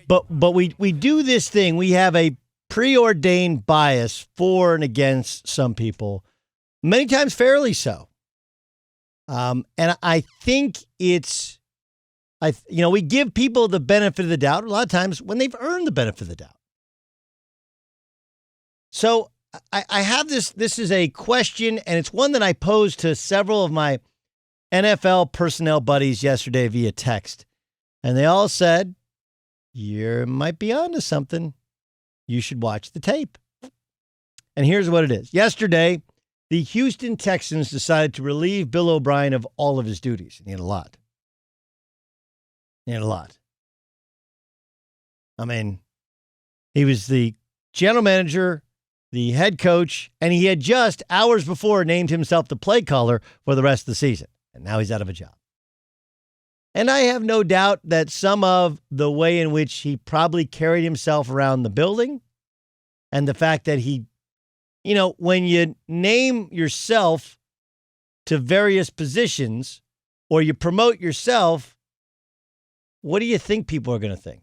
But we do this thing. We have a preordained bias for and against some people, many times fairly so. And I think we give people the benefit of the doubt a lot of times when they've earned the benefit of the doubt. So I have this. This is a question, and it's one that I posed to several of my NFL personnel buddies yesterday via text. And they all said, you might be onto something. You should watch the tape. And here's what it is. Yesterday, the Houston Texans decided to relieve Bill OBrien of all of his duties. And he had a lot. I mean, he was the general manager, the head coach, and he had just hours before named himself the play caller for the rest of the season. And now he's out of a job. And I have no doubt that some of the way in which he probably carried himself around the building and the fact that he, when you name yourself to various positions or you promote yourself, what do you think people are going to think?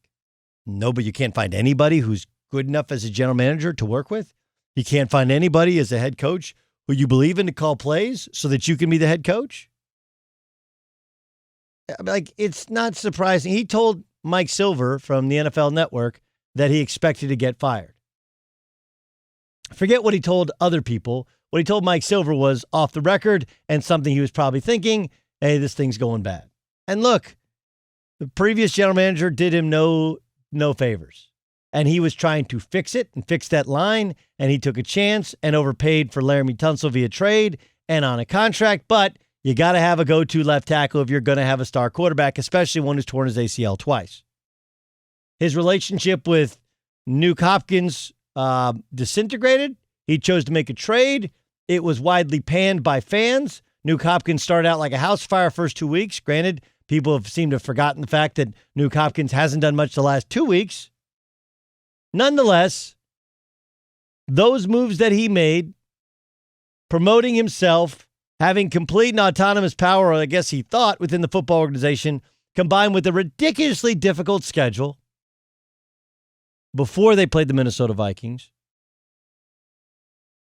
No, but you can't find anybody who's good enough as a general manager to work with. You can't find anybody as a head coach who you believe in to call plays so that you can be the head coach. Like, it's not surprising. He told Mike Silver from the NFL Network that he expected to get fired. Forget what he told other people. What he told Mike Silver was off the record and something he was probably thinking, hey, this thing's going bad. And look, the previous general manager did him no favors. And he was trying to fix it and fix that line. And he took a chance and overpaid for Laramie Tunsil via trade and on a contract. But you got to have a go-to left tackle if you're going to have a star quarterback, especially one who's torn his ACL twice. His relationship with Nuke Hopkins disintegrated. He chose to make a trade. It was widely panned by fans. Nuke Hopkins started out like a house fire first 2 weeks. Granted, people have seemed to have forgotten the fact that Nuke Hopkins hasn't done much the last 2 weeks. Nonetheless, those moves that he made, promoting himself, having complete and autonomous power, or I guess he thought, within the football organization, combined with a ridiculously difficult schedule before they played the Minnesota Vikings.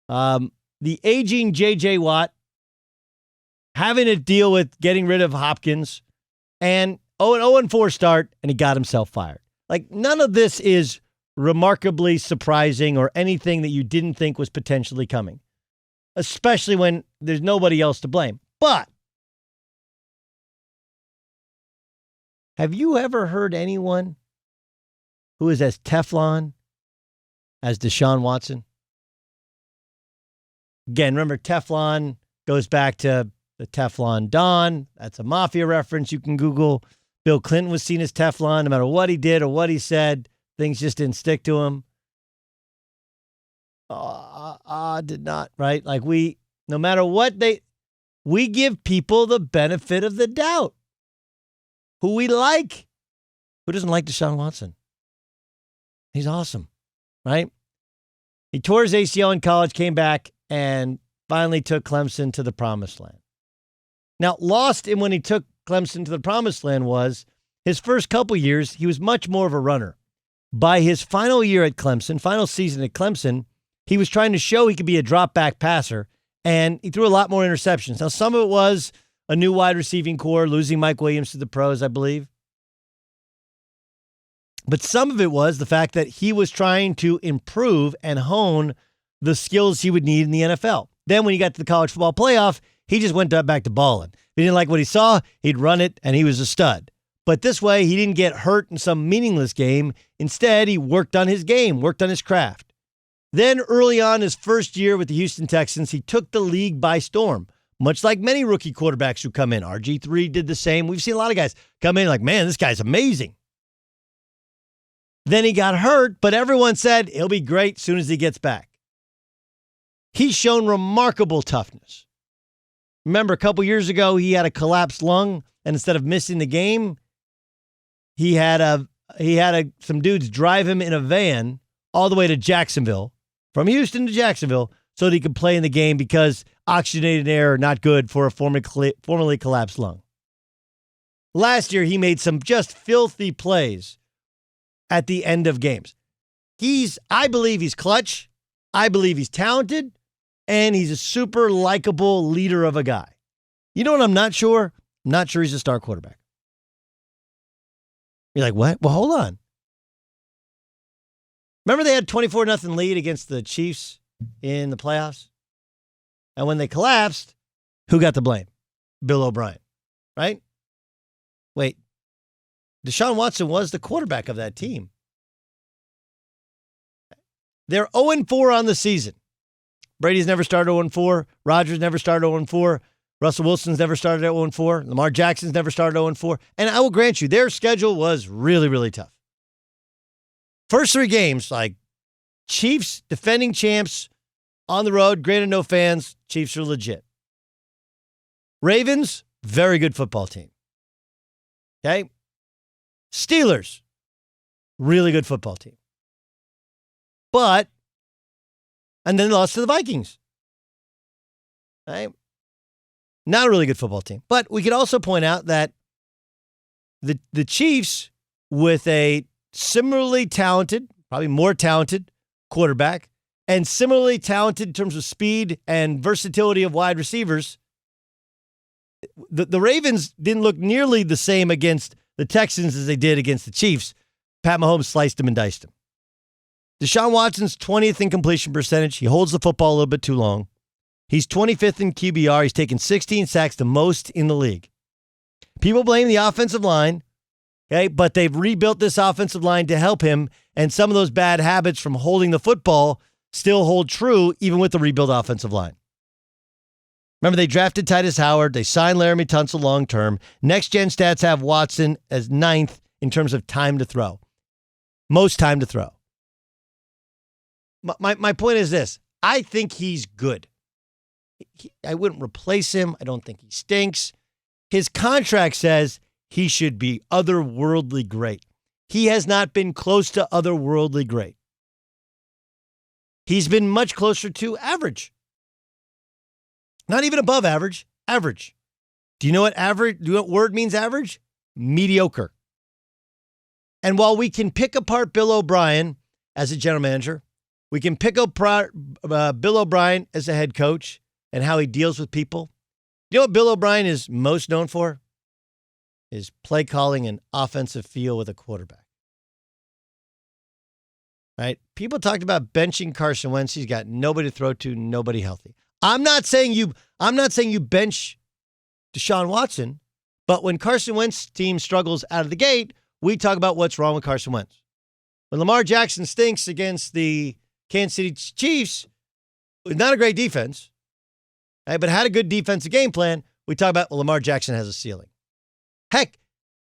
The aging J.J. Watt, having to deal with getting rid of Hopkins, and 0-4 start, and he got himself fired. Like, none of this is remarkably surprising or anything that you didn't think was potentially coming, especially when there's nobody else to blame. But have you ever heard anyone who is as Teflon as Deshaun Watson? Again, remember, Teflon goes back to the Teflon Don. That's a mafia reference you can Google. Bill Clinton was seen as Teflon. No matter what he did or what he said, things just didn't stick to him. Did not, right? Like, no matter what we give people the benefit of the doubt. Who we like. Who doesn't like Deshaun Watson? He's awesome, right? He tore his ACL in college, came back, and finally took Clemson to the promised land. Now, lost in when he took Clemson to the promised land was his first couple years, he was much more of a runner. By his final year at Clemson, final season at Clemson, he was trying to show he could be a drop-back passer, and he threw a lot more interceptions. Now, some of it was a new wide receiving core, losing Mike Williams to the pros, I believe. But some of it was the fact that he was trying to improve and hone the skills he would need in the NFL. Then when he got to the college football playoff, he just went back to balling. If he didn't like what he saw, he'd run it, and he was a stud. But this way, he didn't get hurt in some meaningless game. Instead, he worked on his game, worked on his craft. Then early on his first year with the Houston Texans, he took the league by storm, much like many rookie quarterbacks who come in. RG3 did the same. We've seen a lot of guys come in like, man, this guy's amazing. Then he got hurt, but everyone said he'll be great as soon as he gets back. He's shown remarkable toughness. Remember, a couple years ago, he had a collapsed lung, and instead of missing the game, he had some dudes drive him in a van all the way to Jacksonville, from Houston to Jacksonville, so that he could play in the game because oxygenated air not good for a formerly collapsed lung. Last year, he made some just filthy plays at the end of games. I believe he's clutch. I believe he's talented. And he's a super likable leader of a guy. You know what I'm not sure? I'm not sure he's a star quarterback. You're like, what? Well, hold on. Remember they had 24-0 lead against the Chiefs in the playoffs? And when they collapsed, who got the blame? Bill OBrien, right? Wait, Deshaun Watson was the quarterback of that team. They're 0-4 on the season. Brady's never started 0-4. Rodgers never started 0-4. Russell Wilson's never started at 0-4. Lamar Jackson's never started 0-4. And I will grant you, their schedule was really, really tough. First 3 games, like Chiefs, defending champs, on the road, granted no fans, Chiefs are legit. Ravens, very good football team. Okay? Steelers, really good football team. And then lost to the Vikings. Right? Not a really good football team. But we could also point out that the Chiefs, with a similarly talented, probably more talented quarterback, and similarly talented in terms of speed and versatility of wide receivers, the Ravens didn't look nearly the same against the Texans as they did against the Chiefs. Pat Mahomes sliced them and diced them. Deshaun Watson's 20th in completion percentage. He holds the football a little bit too long. He's 25th in QBR. He's taken 16 sacks, the most in the league. People blame the offensive line, okay, but they've rebuilt this offensive line to help him, and some of those bad habits from holding the football still hold true even with the rebuilt offensive line. Remember, they drafted Titus Howard. They signed Laramie Tunsil long-term. Next-gen stats have Watson as 9th in terms of time to throw. Most time to throw. My point is this. I think he's good. I wouldn't replace him. I don't think he stinks. His contract says he should be otherworldly great. He has not been close to otherworldly great. He's been much closer to average. Not even above average, average. Do you know what average? Do you know what word means average? Mediocre. And while we can pick apart Bill OBrien as a general manager, we can pick apart Bill OBrien as a head coach and how he deals with people. You know what Bill OBrien is most known for? Is play calling an offensive feel with a quarterback. Right? People talked about benching Carson Wentz. He's got nobody to throw to, nobody healthy. I'm not saying you bench Deshaun Watson, but when Carson Wentz's team struggles out of the gate, we talk about what's wrong with Carson Wentz. When Lamar Jackson stinks against the Kansas City Chiefs, not a great defense, right, but had a good defensive game plan, we talk about, well, Lamar Jackson has a ceiling. Heck,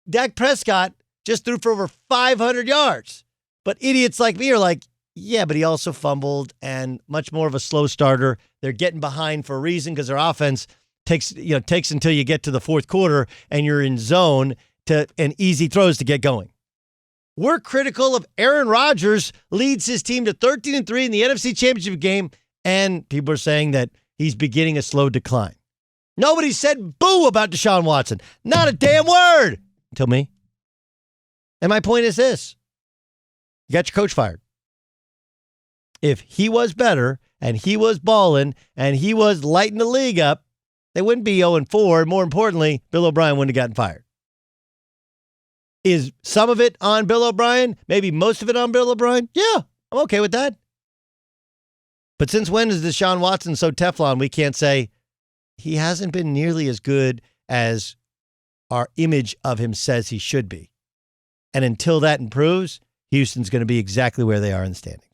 Dak Prescott just threw for over 500 yards. But idiots like me are like, yeah, but he also fumbled and much more of a slow starter. They're getting behind for a reason because their offense takes until you get to the fourth quarter and you're in zone and easy throws to get going. We're critical of Aaron Rodgers leads his team to 13-3 in the NFC Championship game, and people are saying that he's beginning a slow decline. Nobody said boo about Deshaun Watson. Not a damn word until me. And my point is this. You got your coach fired. If he was better and he was balling and he was lighting the league up, they wouldn't be 0-4. More importantly, Bill OBrien wouldn't have gotten fired. Is some of it on Bill OBrien? Maybe most of it on Bill OBrien? Yeah, I'm okay with that. But since when is Deshaun Watson so Teflon we can't say he hasn't been nearly as good as our image of him says he should be? And until that improves, Houston's going to be exactly where they are in the standings.